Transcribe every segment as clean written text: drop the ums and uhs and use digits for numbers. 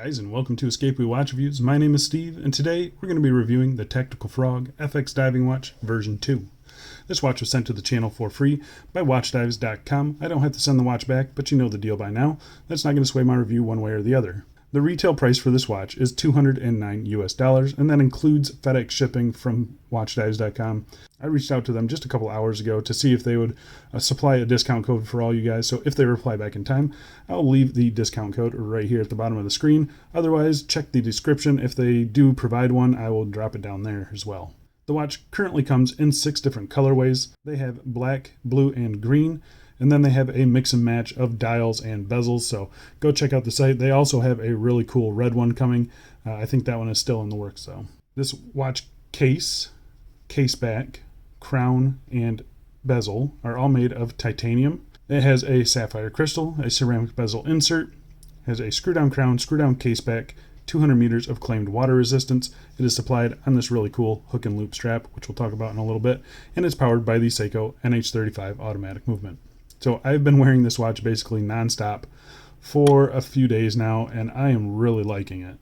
Guys, and welcome to Escape We Watch Reviews. My name is Steve, and today we're going to be reviewing the Tactical Frog FX Diving Watch version 2. This watch was sent to the channel for free by watchdives.com. I don't have to send the watch back, but you know the deal by now. That's not going to sway my review one way or the other. The retail price for this watch is $209 US, and that includes FedEx shipping from watchdives.com. I reached out to them just a couple hours ago to see if they would supply a discount code for all you guys. So if they reply back in time, I'll leave the discount code right here at the bottom of the screen. Otherwise, check the description. If they do provide one, I will drop it down there as well. The watch currently comes in 6 different colorways. They have black, blue, and green. And then they have a mix and match of dials and bezels, so go check out the site. They also have a really cool red one coming. I think that one is still in the works, though. This watch case back, crown, and bezel are all made of titanium. It has a sapphire crystal, a ceramic bezel insert, has a screw-down crown, screw-down case back, 200 meters of claimed water resistance. It is supplied on this really cool hook and loop strap, which we'll talk about in a little bit, and it's powered by the Seiko NH35 automatic movement. So I've been wearing this watch basically nonstop for a few days now, and I am really liking it.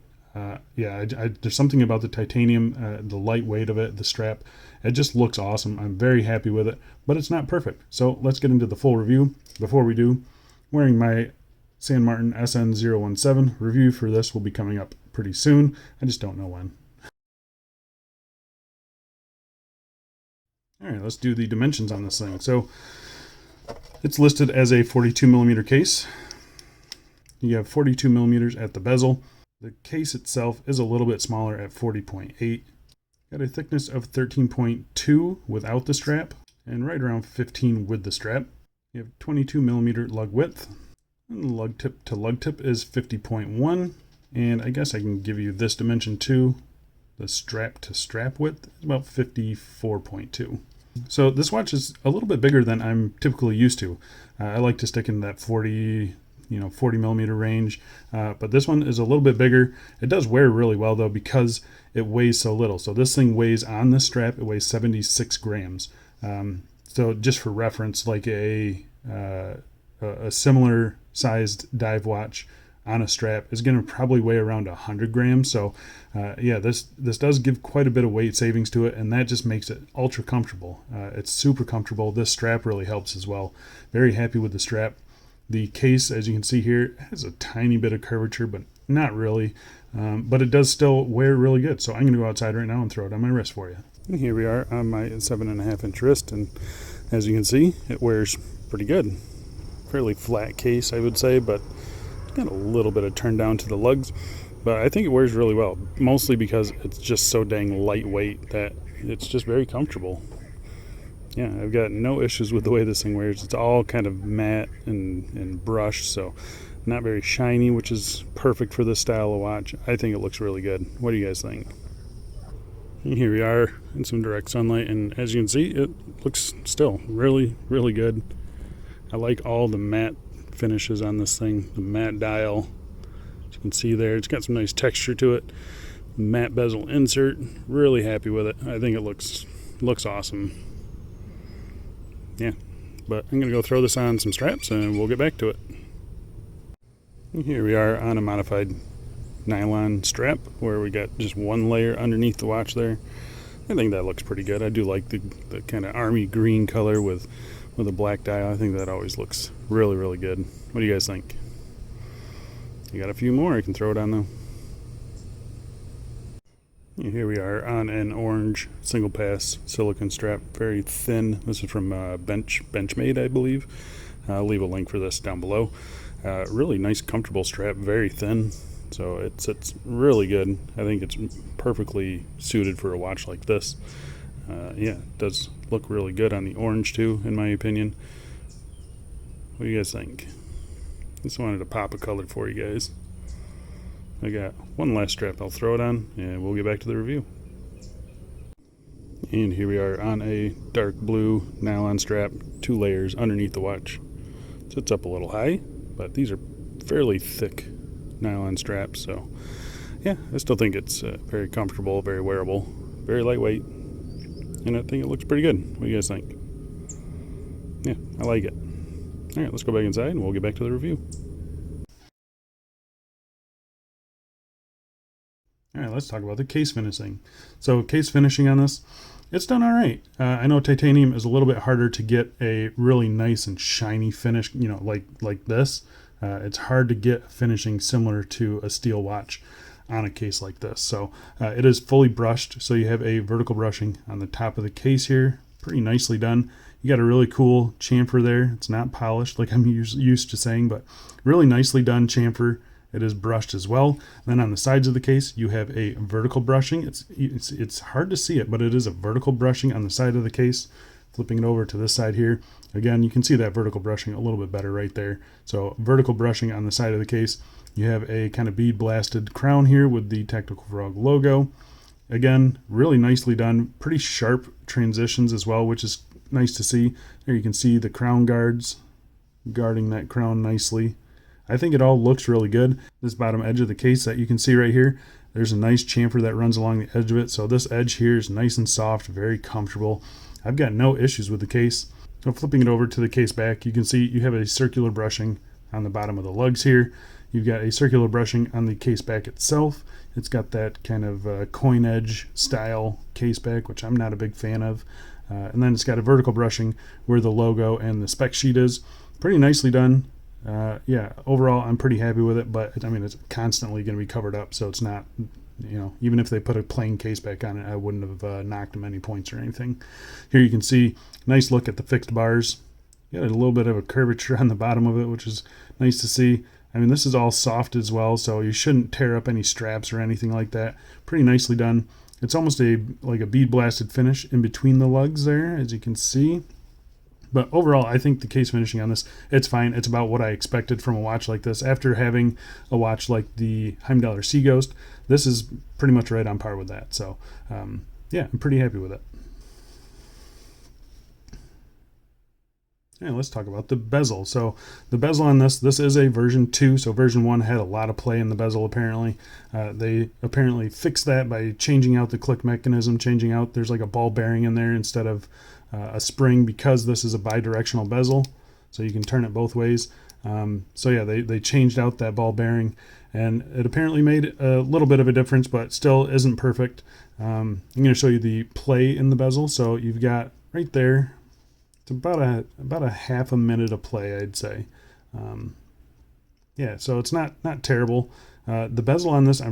There's something about the titanium, the lightweight of it, the strap. It just looks awesome. I'm very happy with it, but it's not perfect. So let's get into the full review. Before we do, wearing my San Martin SN017 review for this will be coming up pretty soon. I just don't know when. All right, let's do the dimensions on this thing. So it's listed as a 42 millimeter case. You have 42 millimeters at the bezel. The case itself is a little bit smaller at 40.8. Got a thickness of 13.2 without the strap, and right around 15 with the strap. You have 22 millimeter lug width, and the lug tip to lug tip is 50.1. And I guess I can give you this dimension too. The strap to strap width is about 54.2. So this watch is a little bit bigger than I'm typically used to. I like to stick in that 40 millimeter range, but this one is a little bit bigger. It does wear really well though because it weighs so little. So this thing weighs on this strap, it weighs 76 grams. So just for reference, like a similar sized dive watch on a strap is going to probably weigh around 100 grams. So this does give quite a bit of weight savings to it, and that just makes it ultra comfortable. It's super comfortable. This strap really helps as well. Very happy with the strap. The case, as you can see here, has a tiny bit of curvature, but not really. But it does still wear really good. So I'm going to go outside right now and throw it on my wrist for you. And here we are on my 7.5 inch wrist, and as you can see, it wears pretty good. Fairly flat case, I would say, but got a little bit of turn down to the lugs, but I think it wears really well, mostly because it's just so dang lightweight that it's just very comfortable. Yeah, I've got no issues with the way this thing wears. It's all kind of matte and brushed, so not very shiny, which is perfect for this style of watch. I think it looks really good. What do you guys think? And here we are in some direct sunlight, and as you can see, it looks still really, really good. I like all the matte finishes on this thing. The matte dial, as you can see there, it's got some nice texture to it. Matte bezel insert, really happy with it. I think it looks awesome. Yeah, but I'm gonna go throw this on some straps and we'll get back to it. And here we are on a modified nylon strap where we got just one layer underneath the watch there. I think that looks pretty good. I do like the kind of army green color with a black dial. I think that always looks really, really good. What do you guys think? You got a few more I can throw it on though. And here we are on an orange single pass silicone strap, very thin. This is from Benchmade, I believe. I'll leave a link for this down below. Really nice, comfortable strap, very thin. So it sits really good. I think it's perfectly suited for a watch like this. It does look really good on the orange too, in my opinion. What do you guys think? Just wanted to pop a color for you guys. I got one last strap I'll throw it on, and we'll get back to the review. And here we are on a dark blue nylon strap, 2 layers underneath the watch. Sits up a little high, but these are fairly thick nylon straps, so yeah, I still think it's very comfortable, very wearable, very lightweight. And I think it looks pretty good. What do you guys think? Yeah, I like it. All right, let's go back inside and we'll get back to the review. All right, let's talk about the case finishing. So case finishing on this, it's done all right. I know titanium is a little bit harder to get a really nice and shiny finish, like this. It's hard to get finishing similar to a steel watch on a case like this. So it is fully brushed. So you have a vertical brushing on the top of the case here, pretty nicely done. You got a really cool chamfer there. It's not polished like I'm used to saying, but really nicely done chamfer. It is brushed as well. Then on the sides of the case, you have a vertical brushing. It's hard to see it, but it is a vertical brushing on the side of the case. Flipping it over to this side here, again, you can see that vertical brushing a little bit better right there. So vertical brushing on the side of the case. You have a kind of bead blasted crown here with the Tactical Frog logo. Again, really nicely done. Pretty sharp transitions as well, which is nice to see. There you can see the crown guards guarding that crown nicely. I think it all looks really good. This bottom edge of the case that you can see right here, there's a nice chamfer that runs along the edge of it. So this edge here is nice and soft, very comfortable. I've got no issues with the case. So flipping it over to the case back, you can see you have a circular brushing on the bottom of the lugs here. You've got a circular brushing on the case back itself. It's got that kind of coin edge style case back, which I'm not a big fan of. And then it's got a vertical brushing where the logo and the spec sheet is. Pretty nicely done. Yeah, overall, I'm pretty happy with it, but I mean, it's constantly going to be covered up, so it's not, even if they put a plain case back on it, I wouldn't have knocked them any points or anything. Here you can see, nice look at the fixed bars. You got a little bit of a curvature on the bottom of it, which is nice to see. I mean, this is all soft as well, so you shouldn't tear up any straps or anything like that. Pretty nicely done. It's almost like a bead blasted finish in between the lugs there, as you can see. But overall, I think the case finishing on this, it's fine. It's about what I expected from a watch like this. After having a watch like the Heimdallr Seaghost, this is pretty much right on par with that. So, yeah, I'm pretty happy with it. And let's talk about the bezel. So the bezel on this is a version 2. So version 1 had a lot of play in the bezel apparently. They apparently fixed that by changing out the click mechanism, there's like a ball bearing in there instead of a spring, because this is a bidirectional bezel. So you can turn it both ways. So yeah, they changed out that ball bearing, and it apparently made a little bit of a difference, but still isn't perfect. I'm going to show you the play in the bezel. So you've got right there, it's about a half a minute of play, I'd say. Yeah, so it's not terrible. The bezel on this, I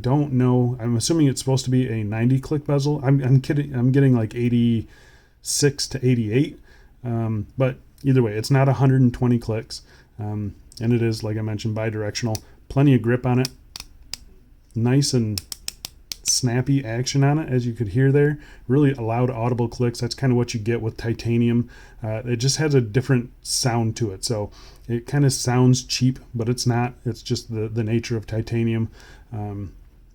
don't know. I'm assuming it's supposed to be a 90 click bezel. I'm kidding. I'm getting like 86 to 88. But either way, it's not 120 clicks. And it is, like I mentioned, bidirectional. Plenty of grip on it. Nice and snappy action on it, as you could hear there. Really loud audible clicks. That's kind of what you get with titanium. It just has a different sound to it. So it kind of sounds cheap, but it's not. It's just the nature of titanium.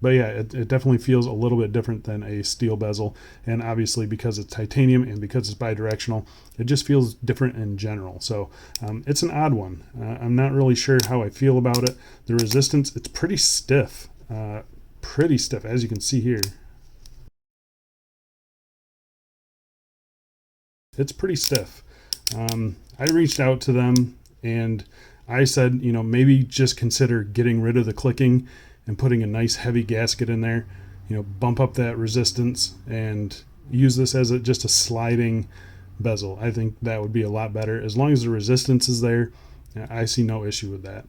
But yeah, it definitely feels a little bit different than a steel bezel. And obviously, because it's titanium and because it's bidirectional, it just feels different in general. So it's an odd one. I'm not really sure how I feel about it. The resistance, it's pretty stiff. Pretty stiff, as you can see here. It's pretty stiff. I reached out to them and I said, maybe just consider getting rid of the clicking and putting a nice heavy gasket in there, bump up that resistance and use this as just a sliding bezel. I think that would be a lot better. As long as the resistance is there, I see no issue with that.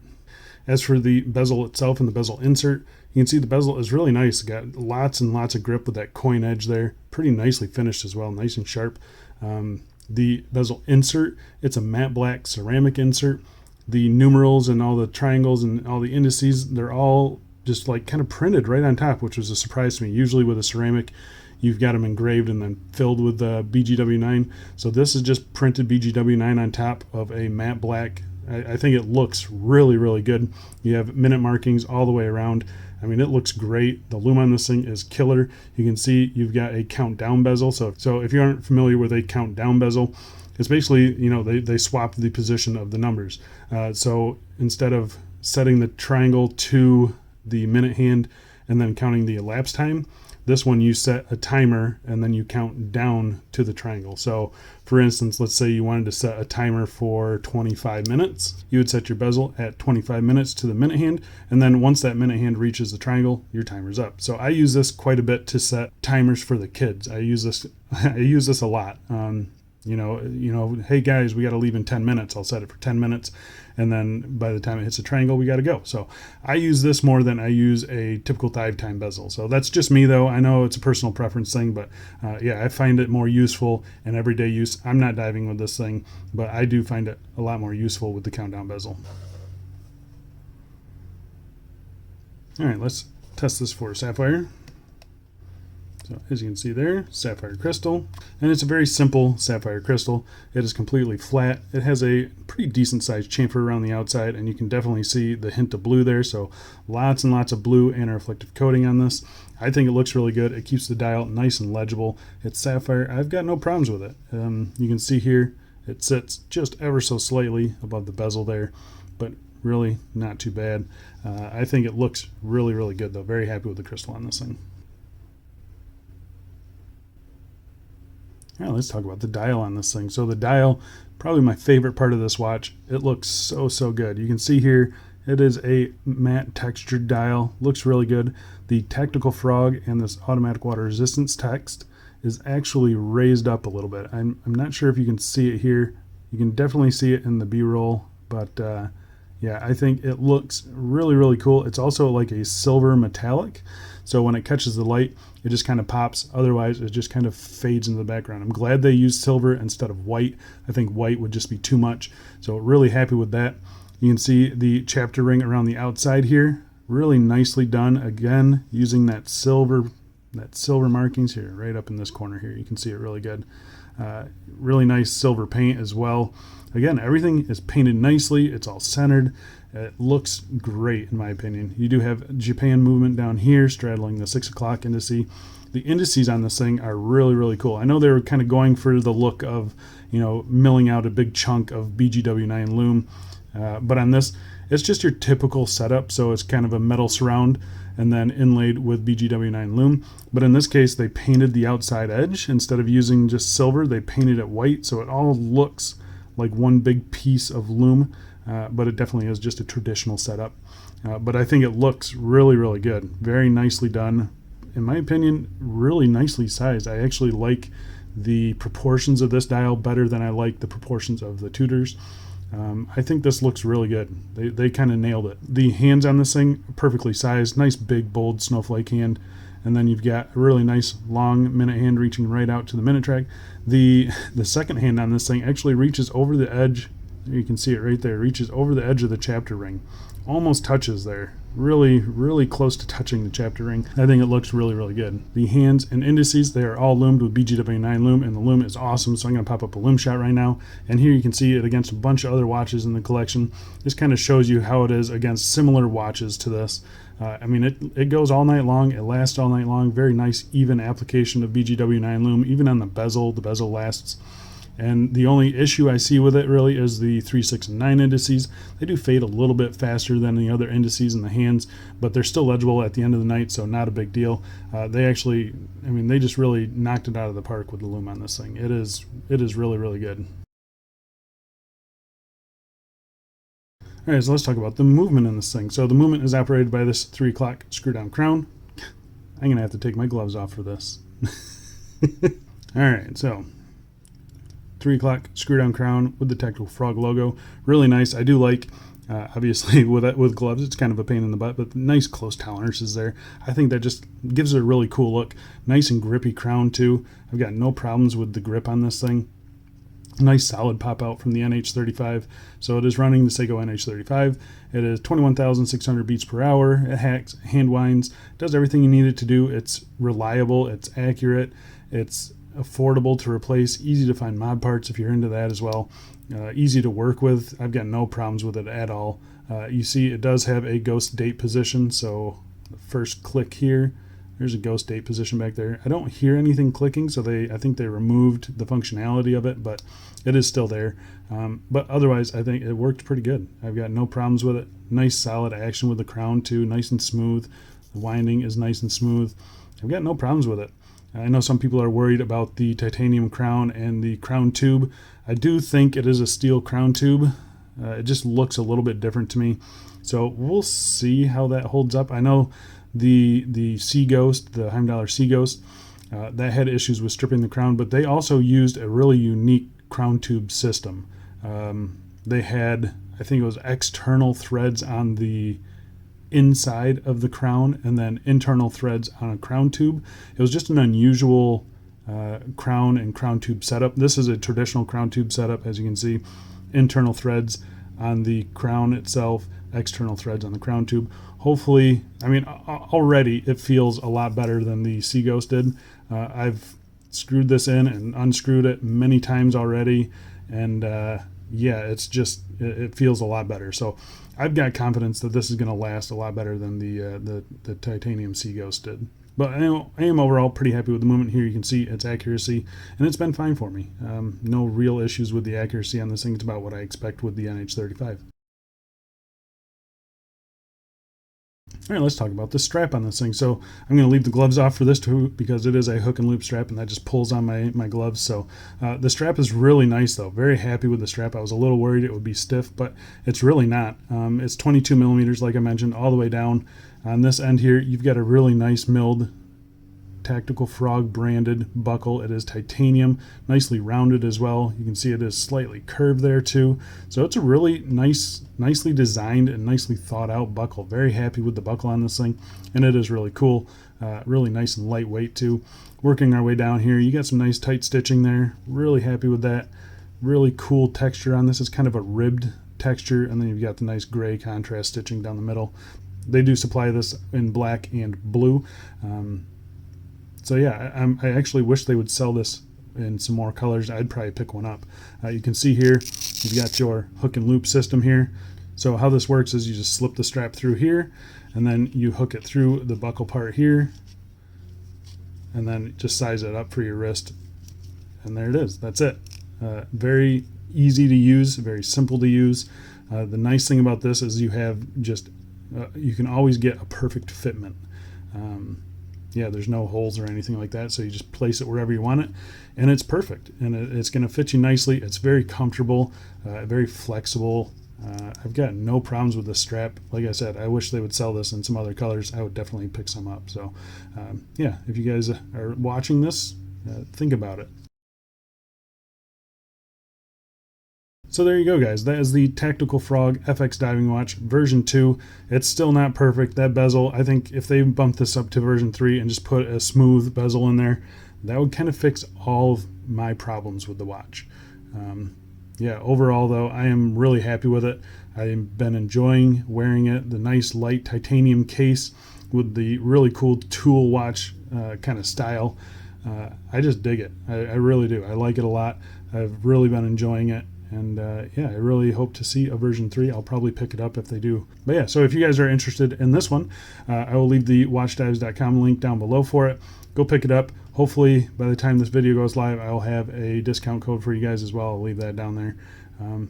As for the bezel itself and the bezel insert, you can see the bezel is really nice. It's got lots and lots of grip with that coin edge there. Pretty nicely finished as well, nice and sharp. The bezel insert, it's a matte black ceramic insert. The numerals and all the triangles and all the indices, they're all just like kind of printed right on top, which was a surprise to me. Usually with a ceramic, you've got them engraved and then filled with the BGW9. So this is just printed BGW9 on top of a matte black. I think it looks really, really good. You have minute markings all the way around. I mean, it looks great. The lume on this thing is killer. You can see you've got a countdown bezel. So if you aren't familiar with a countdown bezel, it's basically, they swap the position of the numbers. So instead of setting the triangle to the minute hand and then counting the elapsed time, This one you set a timer and then you count down to the triangle. So for instance, let's say you wanted to set a timer for 25 minutes. You would set your bezel at 25 minutes to the minute hand, and then once that minute hand reaches the triangle, your timer's up. So I use this quite a bit to set timers for the kids. I use this a lot. Hey guys, we got to leave in 10 minutes. I'll set it for 10 minutes. And then by the time it hits a triangle, we got to go. So I use this more than I use a typical 5-time bezel. So that's just me though. I know it's a personal preference thing, but I find it more useful in everyday use. I'm not diving with this thing, but I do find it a lot more useful with the countdown bezel. All right, let's test this for sapphire. So as you can see there, sapphire crystal, and it's a very simple sapphire crystal. It is completely flat. It has a pretty decent sized chamfer around the outside, and you can definitely see the hint of blue there. So lots and lots of blue and a reflective coating on this. I think it looks really good. It keeps the dial nice and legible. It's sapphire. I've got no problems with it. You can see here it sits just ever so slightly above the bezel there, but really not too bad. I think it looks really, really good though. Very happy with the crystal on this thing. Now let's talk about the dial on this thing. So the dial, probably my favorite part of this watch. It looks so good. You can see here, it is a matte textured dial. Looks really good. The tactical frog and this automatic water resistance text is actually raised up a little bit. I'm not sure if you can see it here. You can definitely see it in the B-roll, but I think it looks really, really cool. It's also like a silver metallic. So when it catches the light, it just kind of pops. Otherwise, it just kind of fades into the background. I'm glad they used silver instead of white. I think white would just be too much. So really happy with that. You can see the chapter ring around the outside here. Really nicely done. Again, using that silver markings here, right up in this corner here. You can see it really good. Really nice silver paint as well. Again, everything is painted nicely. It's all centered. It looks great in my opinion. You do have Japan movement down here straddling the 6 o'clock indice. The indices on this thing are really, really cool. I know they were kind of going for the look of, milling out a big chunk of BGW9 Lume. But on this, it's just your typical setup. So it's kind of a metal surround and then inlaid with BGW9 Lume. But in this case, they painted the outside edge. Instead of using just silver, they painted it white. So it all looks like one big piece of Lume. But it definitely is just a traditional setup. But I think it looks really, really good. Very nicely done. In my opinion, really nicely sized. I actually like the proportions of this dial better than I like the proportions of the Tudors. I think this looks really good. They kind of nailed it. The hands on this thing, perfectly sized. Nice, big, bold snowflake hand. And then you've got a really nice long minute hand reaching right out to the minute track. The second hand on this thing actually reaches over the edge. You can see it right there. It reaches over the edge of the chapter ring. Almost touches there. Really, really close to touching the chapter ring. I think it looks really, really good. The hands and indices, they are all loomed with BGW9 Lume, and the Lume is awesome. So I'm going to pop up a Lume shot right now. And here you can see it against a bunch of other watches in the collection. This kind of shows you how it is against similar watches to this. It goes all night long. It lasts all night long. Very nice, even application of BGW9 Lume. Even on the bezel lasts. And the only issue I see with it really is the 3, 6, and 9 indices. They do fade a little bit faster than the other indices in the hands, but they're still legible at the end of the night, so not a big deal. They just really knocked it out of the park with the Lume on this thing. It is really, really good. All right, so let's talk about the movement in this thing. So the movement is operated by this 3 o'clock screw down crown. I'm going to have to take my gloves off for this. All right, so 3 o'clock screw down crown with the tactical frog logo. Really nice. I do like, obviously with gloves, it's kind of a pain in the butt, but nice close tolerances there. I think that just gives it a really cool look. Nice and grippy crown too. I've got no problems with the grip on this thing. Nice solid pop out from the NH35. So it is running the Seiko NH35. It is 21,600 beats per hour. It hacks, hand winds, does everything you need it to do. It's reliable, it's accurate, it's affordable to replace, easy to find mod parts if you're into that as well. Easy to work with. I've got no problems with it at all. You see it does have a ghost date position, so the first click here, there's a ghost date position back there. I don't hear anything clicking, so I think they removed the functionality of it, but it is still there. But otherwise, I think it worked pretty good. I've got no problems with it. Nice solid action with the crown too, nice and smooth. The winding is nice and smooth. I've got no problems with it. I know some people are worried about the titanium crown and the crown tube. I do think it is a steel crown tube. It just looks a little bit different to me. So we'll see how that holds up. I know the Sea Ghost, the Heimdallr Sea Ghost, that had issues with stripping the crown, but they also used a really unique crown tube system. They had, I think it was external threads on the inside of the crown and then internal threads on a crown tube. It was just an unusual crown and crown tube setup. This is a traditional crown tube setup, as you can see. Internal threads on the crown itself, external threads on the crown tube. Hopefully, I mean, already it feels a lot better than the Sea Ghost did. I've screwed this in and unscrewed it many times already, and yeah, it's just, it feels a lot better. So I've got confidence that this is going to last a lot better than the titanium Sea Ghost did. But I am overall pretty happy with the movement here. You can see its accuracy, and it's been fine for me. No real issues with the accuracy on this thing. It's about what I expect with the NH35. All right, let's talk about the strap on this thing. So I'm going to leave the gloves off for this too, because it is a hook and loop strap, and that just pulls on my gloves. So the strap is really nice, though. Very happy with the strap. I was a little worried it would be stiff, but it's really not. It's 22 millimeters, like I mentioned, all the way down. On this end here, you've got a really nice milled Tactical Frog branded buckle. It is titanium, nicely rounded as well. You can see it is slightly curved there too. So it's a really nicely designed and nicely thought out buckle. Very happy with the buckle on this thing, and it is really cool. Really nice and lightweight too. Working our way down here, you got some nice tight stitching there. Really happy with that. Really cool texture on this. It's kind of a ribbed texture, and then you've got the nice gray contrast stitching down the middle. They do supply this in black and blue. So yeah, I actually wish they would sell this in some more colors. I'd probably pick one up. You can see here, you've got your hook and loop system here. So how this works is you just slip the strap through here, and then you hook it through the buckle part here, and then just size it up for your wrist. And there it is. That's it. Very easy to use, very simple to use. The nice thing about this is you have just, you can always get a perfect fitment. Yeah, there's no holes or anything like that, so you just place it wherever you want it, and it's perfect, and it's going to fit you nicely. It's very comfortable, very flexible. I've got no problems with this strap. Like I said, I wish they would sell this in some other colors. I would definitely pick some up. So yeah, if you guys are watching this, think about it. So there you go, guys. That is the Tactical Frog FX Diving Watch version 2. It's still not perfect. That bezel, I think if they bumped this up to version 3 and just put a smooth bezel in there, that would kind of fix all of my problems with the watch. Yeah, overall though, I am really happy with it. I've been enjoying wearing it. The nice light titanium case with the really cool tool watch kind of style. I just dig it. I really do. I like it a lot. I've really been enjoying it. And yeah, I really hope to see a version 3. I'll probably pick it up if they do. But yeah, so if you guys are interested in this one, I will leave the watchdives.com link down below for it. Go pick it up. Hopefully, by the time this video goes live, I'll have a discount code for you guys as well. I'll leave that down there.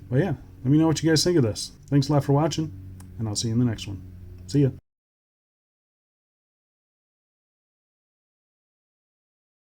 But yeah, let me know what you guys think of this. Thanks a lot for watching, and I'll see you in the next one. See ya.